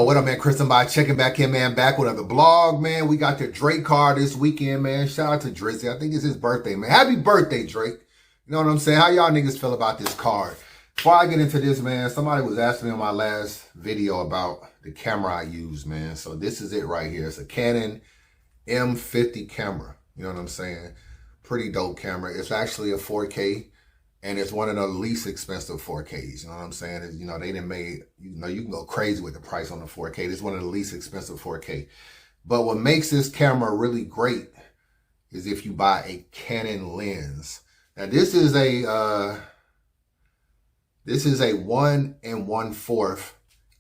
Yo, what up, man? Chris, somebody checking back in, man. Back with another blog, man. We got the Drake card this weekend, man. Shout out to Drizzy. I think it's his birthday, man. Happy birthday, Drake. You know what I'm saying? How y'all niggas feel about this card? Before I get into this, man, somebody was asking me in my last video about the camera I use, man. So this is it right here. It's a Canon M50 camera. You know what I'm saying? Pretty dope camera. It's actually a 4K. And it's one of the least expensive 4Ks. You know what I'm saying? It's, you know, they done made, you know, you can go crazy with the price on the 4K. It's one of the least expensive 4K. But what makes this camera really great is if you buy a Canon lens. Now this is a 1 1/4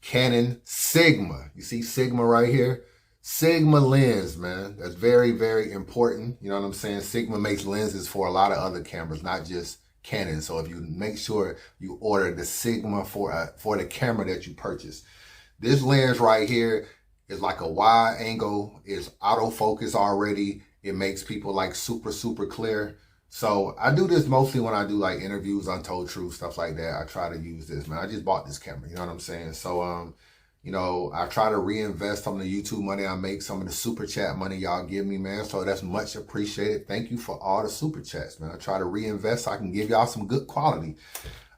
Canon Sigma. You see Sigma right here? Sigma lens, man. That's very, very important. You know what I'm saying? Sigma makes lenses for a lot of other cameras, not just Canon. So if you make sure you order the Sigma for the camera that you purchase. This lens right here is like a wide angle. It's autofocus already. It makes people like super, super clear. So I do this mostly when I do like interviews, Untold Truth, stuff like that. I try to use this, man. I just bought this camera, you know what I'm saying? So, you know, I try to reinvest some of the YouTube money I make, some of the super chat money y'all give me, man. So that's much appreciated. Thank you for all the super chats, man. I try to reinvest so I can give y'all some good quality.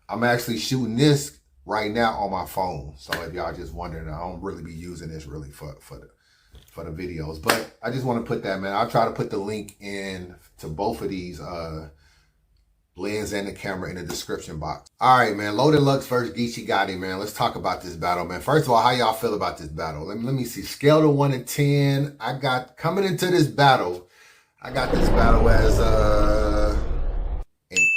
I'm actually shooting this right now on my phone. So if y'all just wondering, I don't really be using this really for the videos. But I just want to put that, man. I'll try to put the link in to both of these lens and the camera in the description box. All right, man. Loaded Lux versus Geechi Gotti, man. Let's talk about this battle, man. First of all, how y'all feel about this battle? Let me see. Scale to 1 to 10. I got coming into this battle. I got this battle as an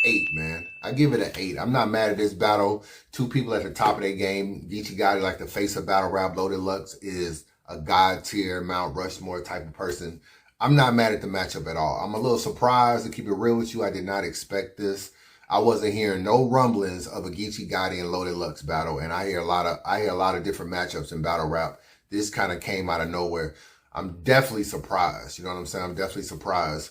8, man. I give it an 8. I'm not mad at this battle. Two people at the top of their game. Geechi Gotti, like the face of battle rap. Loaded Lux is a god tier, Mount Rushmore type of person. I'm not mad at the matchup at all. I'm a little surprised, to keep it real with you. I did not expect this. I wasn't hearing no rumblings of a Geechi Gotti and Loaded Lux battle, and I hear a lot of different matchups in battle rap. This kind of came out of nowhere. I'm definitely surprised. You know what I'm saying? I'm definitely surprised.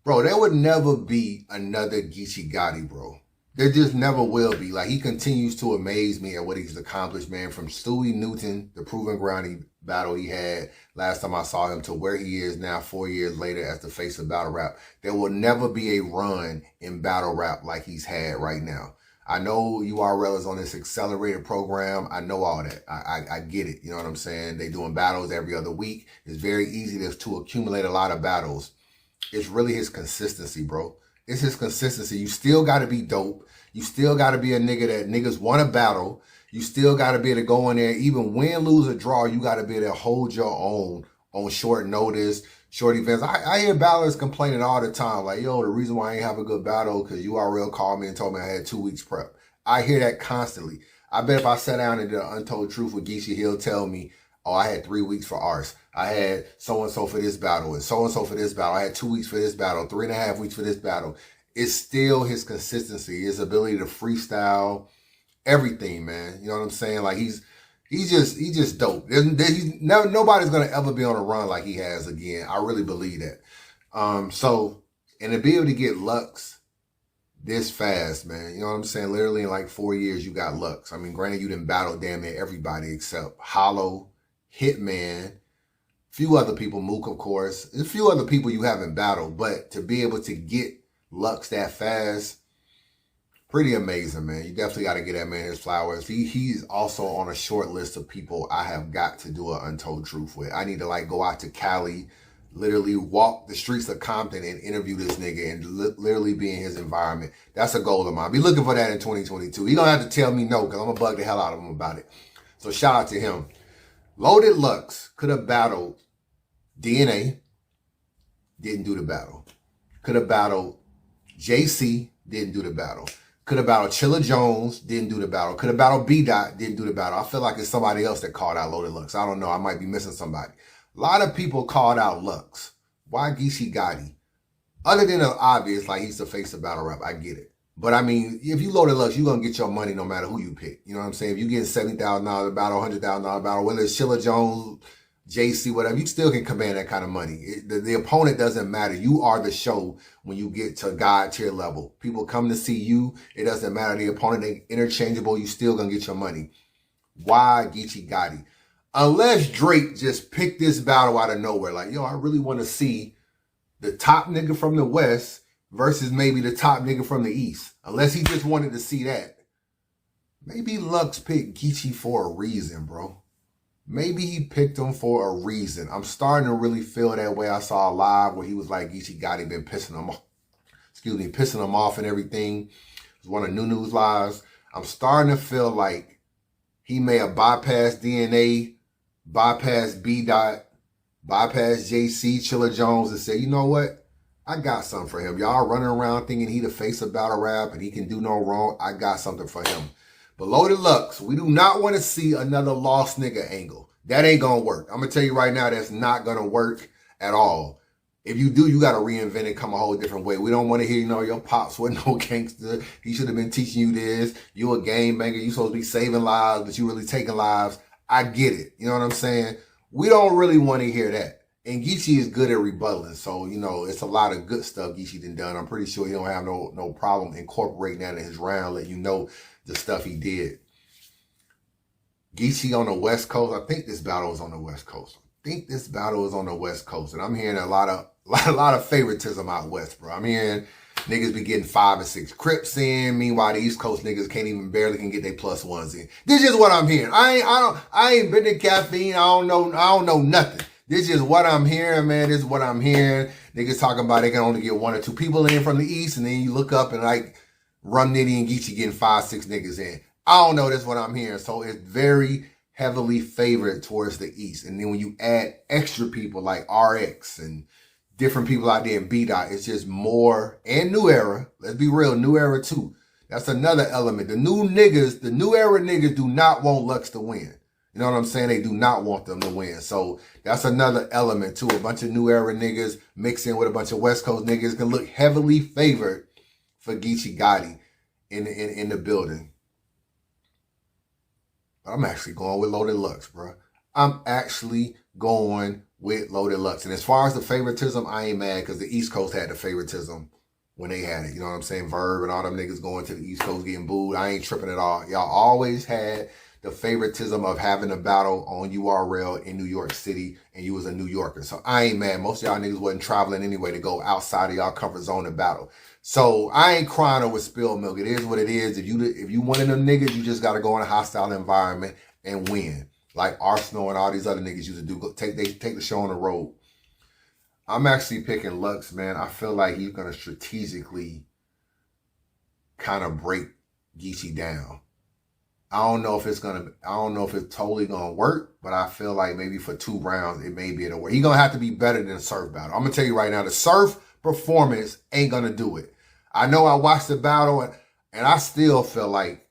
Bro, there would never be another Geechi Gotti, bro. There just never will be. Like, he continues to amaze me at what he's accomplished, man. From Stewie Newton, the Proving Ground battle he had last time I saw him, to where he is now 4 years later as the face of battle rap. There will never be a run in battle rap like he's had right now. I know URL is on this accelerated program. I know all that. I get it. You know what I'm saying? They doing battles every other week. It's very easy to accumulate a lot of battles. It's really his consistency, bro. It's his consistency. You still got to be dope. You still got to be a nigga that niggas want to battle. You still got to be able to go in there, even win, lose, or draw. You got to be able to hold your own on short notice, short events. I hear battlers complaining all the time, like, yo, the reason why I ain't have a good battle because URL called me and told me I had 2 weeks prep. I hear that constantly. I bet if I sat down and did an Untold Truth with Geechi, he'll tell me, oh, I had 3 weeks for ours. I had so-and-so for this battle and so-and-so for this battle. I had 2 weeks for this battle, 3.5 weeks for this battle. It's still his consistency, his ability to freestyle, everything, man. You know what I'm saying? Like, he's just dope. Nobody's gonna ever be on a run like he has again. I really believe that. And to be able to get Lux this fast, man, you know what I'm saying? Literally in like 4 years, you got Lux. I mean, granted, you didn't battle damn near everybody except Hollow, Hitman, few other people, Mook, of course, a few other people you haven't battled, but to be able to get Lux that fast, pretty amazing, man. You definitely got to get that man his flowers. He's also on a short list of people I have got to do an Untold Truth with. I need to like go out to Cali, literally walk the streets of Compton and interview this nigga and literally be in his environment. That's a goal of mine. Be looking for that in 2022. He gonna have to tell me no, because I'm gonna bug the hell out of him about it. So shout out to him. Loaded Lux could have battled DNA, didn't do the battle. Could have battled JC, didn't do the battle. Could have battled Chilla Jones, didn't do the battle. Could have battled B-Dot, didn't do the battle. I feel like it's somebody else that called out Loaded Lux. I don't know. I might be missing somebody. A lot of people called out Lux. Why Geechi Gotti? Other than the obvious, like he's the face of battle rap, I get it. But I mean, if you Loaded Lux, you're going to get your money no matter who you pick. You know what I'm saying? If you get $70,000 battle, $100,000 battle, whether it's Chilla Jones, JC, whatever, you still can command that kind of money. The opponent doesn't matter. You are the show when you get to God tier level. People come to see you. It doesn't matter. The opponent, they interchangeable. You still gonna get your money. Why Geechi Gotti? Unless Drake just picked this battle out of nowhere. Like, yo, I really want to see the top nigga from the West versus maybe the top nigga from the East. Unless he just wanted to see that. Maybe Lux picked Geechi for a reason, bro. Maybe he picked him for a reason. I'm starting to really feel that way. I saw a live where he was like, Geechi Gotti been pissing him off. Pissing him off and everything. It was one of Nunu's lives. I'm starting to feel like he may have bypassed DNA, bypassed B. Dot, bypassed JC, Chilla Jones, and said, you know what? I got something for him. Y'all running around thinking he the face of battle rap and he can do no wrong. I got something for him. But Loaded Lux, we do not want to see another lost nigga angle. That ain't going to work. I'm going to tell you right now, that's not going to work at all. If you do, you got to reinvent it, come a whole different way. We don't want to hear, your pops wasn't no gangster. He should have been teaching you this. You a game banger. You supposed to be saving lives, but you really taking lives. I get it. You know what I'm saying? We don't really want to hear that. And Geechi is good at rebutting. So, it's a lot of good stuff Geechi done. I'm pretty sure he don't have no problem incorporating that in his round, let you know the stuff he did. Geechi on the West Coast. I think this battle is on the West Coast. And I'm hearing a lot of favoritism out West, bro. I'm hearing niggas be getting 5 and 6 Crips in. Meanwhile, the East Coast niggas barely can get their +1s in. This is what I'm hearing. I ain't been to caffeine. I don't know nothing. This is what I'm hearing, man. This is what I'm hearing. Niggas talking about they can only get 1 or 2 people in from the East, and then you look up and like Rum Nitty and Geechi getting 5, 6 niggas in. I don't know. That's what I'm hearing. So it's very heavily favored towards the East. And then when you add extra people like RX and different people out there in B-Dot, it's just more. And New Era. Let's be real. New Era too. That's another element. The new era niggas do not want Lux to win. You know what I'm saying? They do not want them to win. So that's another element too. A bunch of New Era niggas mixed in with a bunch of West Coast niggas can look heavily favored for Geechi Gotti in the building. I'm actually going with Loaded Lux, bro. I'm actually going with Loaded Lux. And as far as the favoritism, I ain't mad because the East Coast had the favoritism when they had it. You know what I'm saying? Verb and all them niggas going to the East Coast getting booed. I ain't tripping at all. Y'all always had the favoritism of having a battle on URL in New York City and you was a New Yorker. So I ain't mad. Most of y'all niggas wasn't traveling anyway to go outside of y'all comfort zone to battle. So I ain't crying over spilled milk. It is what it is. If you one of them niggas, you just got to go in a hostile environment and win. Like Arsenal and all these other niggas used to do. They take the show on the road. I'm actually picking Lux, man. I feel like he's going to strategically kind of break Geechi down. I don't know if it's totally going to work, but I feel like maybe for 2 rounds, it may be able to work. He's going to have to be better than the Surf battle. I'm going to tell you right now, the Surf performance ain't going to do it. I know I watched the battle and I still feel like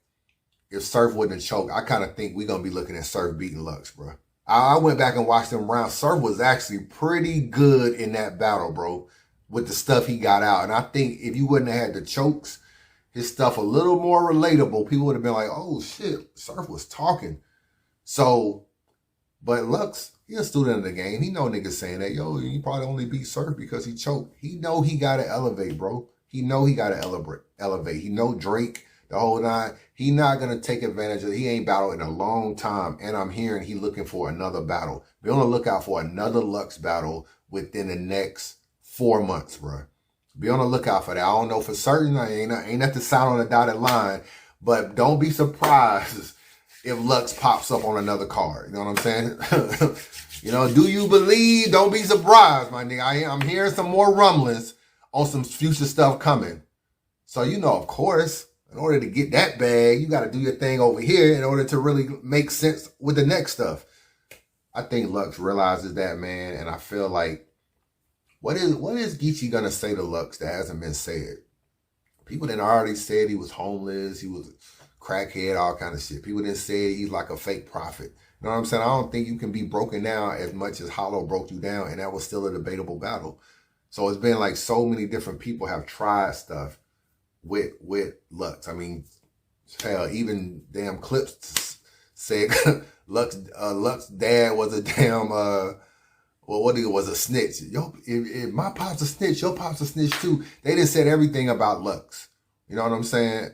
if Surf wouldn't have choked, I kind of think we're going to be looking at Surf beating Lux, bro. I went back and watched them rounds. Surf was actually pretty good in that battle, bro, with the stuff he got out. And I think if you wouldn't have had the chokes, his stuff a little more relatable, people would have been like, oh shit, Surf was talking. So, but Lux, he a student of the game. He know niggas saying that, yo, he probably only beat Surf because he choked. He know he got to elevate, bro. He know he got to elevate. He know Drake, the whole 9. He not going to take advantage of it. He ain't battled in a long time. And I'm hearing he looking for another battle. Be on the lookout for another Lux battle within the next 4 months, bro. Be on the lookout for that. I don't know for certain. I ain't at the sound on the dotted line. But don't be surprised if Lux pops up on another card. You know what I'm saying? Do you believe? Don't be surprised, my nigga. I'm hearing some more rumblings on some future stuff coming. So, of course, in order to get that bag, you got to do your thing over here in order to really make sense with the next stuff. I think Lux realizes that, man. And I feel like, what is Geechi going to say to Lux that hasn't been said? People didn't already said he was homeless. He was a crackhead, all kind of shit. People didn't say he's like a fake prophet. You know what I'm saying? I don't think you can be broken down as much as Hollow broke you down. And that was still a debatable battle. So it's been like so many different people have tried stuff with Lux. I mean, hell, even damn Clips said Lux dad was a damn was a snitch. Yo, if my pop's a snitch, your pop's a snitch too. They done said everything about Lux. You know what I'm saying?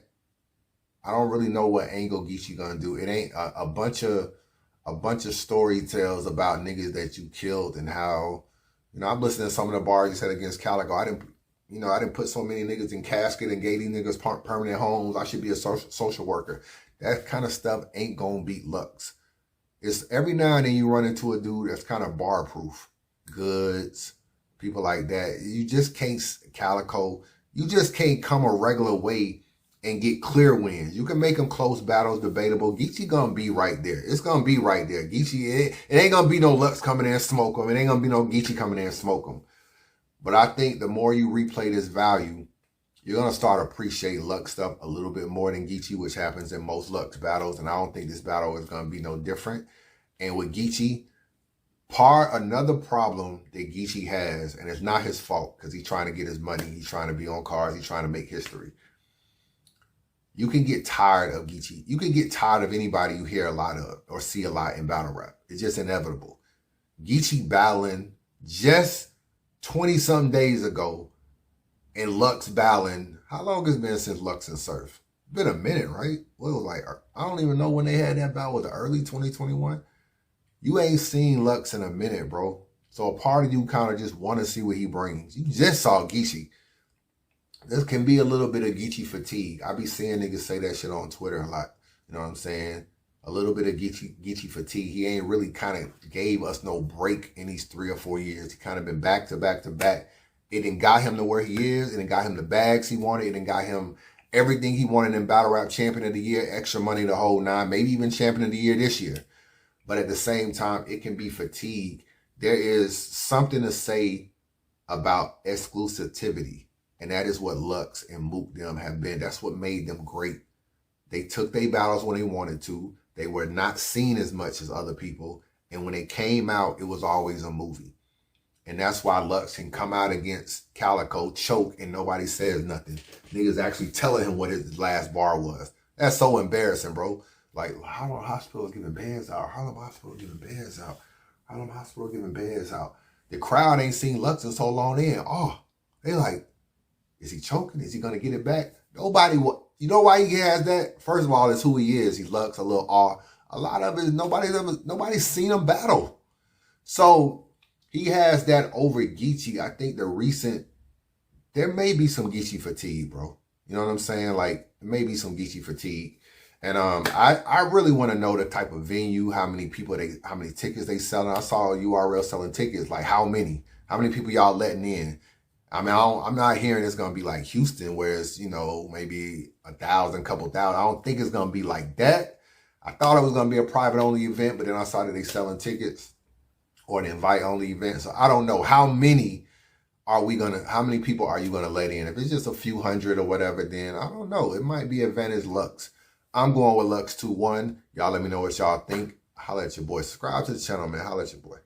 I don't really know what angle Geechi gonna do. It ain't a bunch of a bunch of story tales about niggas that you killed and how, I'm listening to some of the bars you said against Calico. I didn't put so many niggas in casket and gave these niggas permanent homes. I should be a social worker. That kind of stuff ain't gonna beat Lux. It's every now and then you run into a dude that's kind of bar proof. Goods, people like that. You just can't, Calico, you just can't come a regular way and get clear wins. You can make them close battles, debatable. Geechi gonna be right there. It's gonna be right there. Geechi, it ain't gonna be no Lux coming in and smoke him. It ain't gonna be no Geechi coming in and smoke him. But I think the more you replay this value, you're gonna start to appreciate Lux stuff a little bit more than Geechi, which happens in most Lux battles. And I don't think this battle is gonna be no different. And with Geechi, another problem that Geechi has, and it's not his fault because he's trying to get his money, he's trying to be on cards, he's trying to make history. You can get tired of Geechi. You can get tired of anybody you hear a lot of or see a lot in battle rap. It's just inevitable. Geechi battling just 20-something days ago and Lux battling. How long has it been since Lux and Surf? It's been a minute, right? What was like, I don't even know when they had that battle. Was it early 2021? You ain't seen Lux in a minute, bro. So a part of you kind of just want to see what he brings. You just saw Geechi. There can be a little bit of Geechi fatigue. I be seeing niggas say that shit on Twitter a lot. You know what I'm saying? A little bit of Geechi fatigue. He ain't really kind of gave us no break in these 3 or 4 years. He kind of been back to back to back. It done got him to where he is. It done got him the bags he wanted. It done got him everything he wanted in Battle Rap Champion of the Year, extra money the whole 9, maybe even Champion of the Year this year. But at the same time, it can be fatigue. There is something to say about exclusivity. And that is what Lux and Mook them have been. That's what made them great. They took their battles when they wanted to. They were not seen as much as other people. And when they came out, it was always a movie. And that's why Lux can come out against Calico, choke, and nobody says nothing. Niggas actually telling him what his last bar was. That's so embarrassing, bro. Like, Harlem Hospital is giving bands out. Harlem Hospital giving bands out. Harlem Hospital giving bands out. The crowd ain't seen Lux in so long in. Oh, they like, is he choking? Is he going to get it back? Nobody, you know why he has that? First of all, it's who he is. He Lux, a little awe. A lot of it, nobody's seen him battle. So he has that over Geechi. I think there may be some Geechi fatigue, bro. You know what I'm saying? Like, maybe some Geechi fatigue. And I really want to know the type of venue, how many tickets they selling. I saw a URL selling tickets. Like, how many people y'all letting in? I mean, I'm not hearing it's going to be like Houston, where it's, maybe 1,000, couple thousand. I don't think it's going to be like that. I thought it was going to be a private only event, but then I saw that they selling tickets or an invite only event. So I don't know how many people are you going to let in? If it's just a few hundred or whatever, then I don't know. It might be advantage Lux. I'm going with Lux 2-1. Y'all let me know what y'all think. Holla at your boy. Subscribe to the channel, man. Holla at your boy.